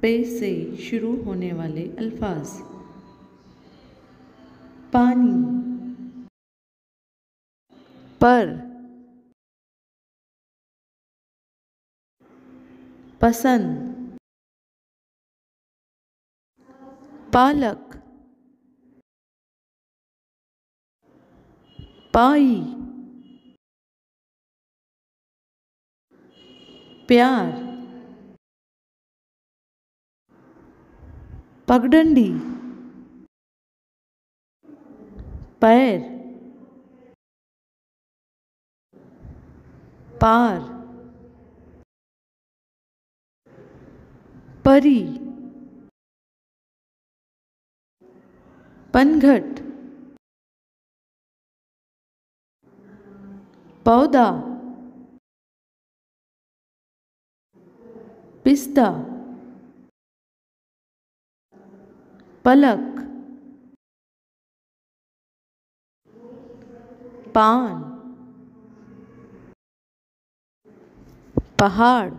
पे से शुरू होने वाले अल्फाज। पानी, पर, पसंद, पालक, पाई, प्यार, पगडंडी, पैर, पार, परी, पनघट, पौधा, पिस्ता, पलक, पान, पहाड़,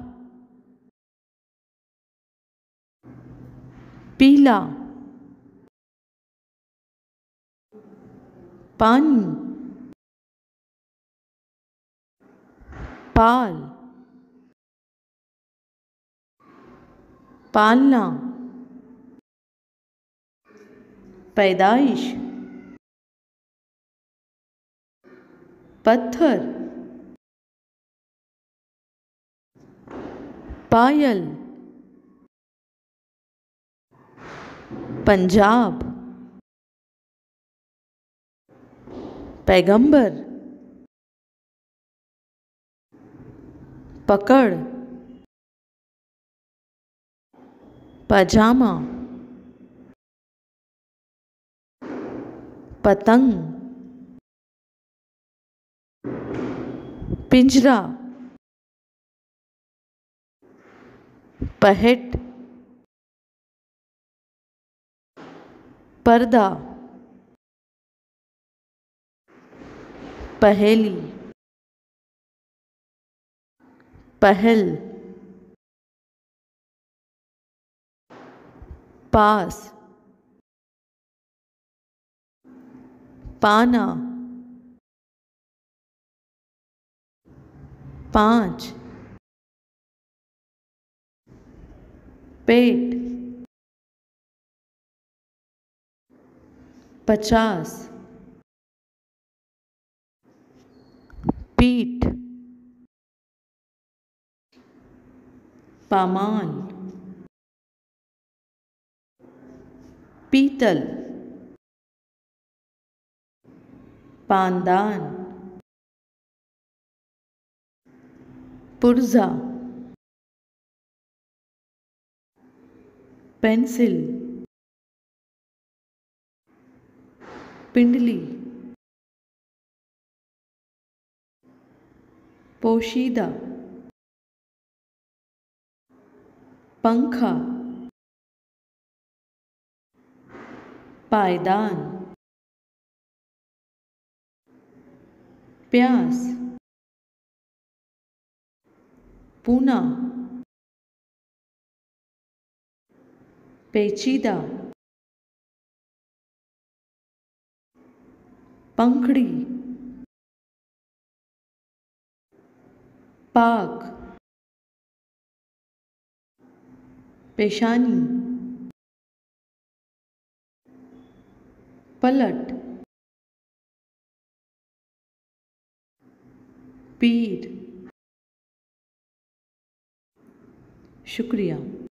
पीला, पानी, पाल, पालना, पैदाइश, पत्थर, पायल, पंजाब, पैगंबर, पकड़, पजामा, पतंग, पिंजरा, पहेट, पर्दा, पहेली, पहल, पास, पाना, पाँच, पेट, 50, पीठ, पामाल, पीतल, पानदान, पुर्जा, पेंसिल, पिंडली, पोशीदा, पंखा, पायदान, प्यास, पूना, पेचीदा, पंखड़ी, पाक, पेशानी, पलट, पीर। शुक्रिया।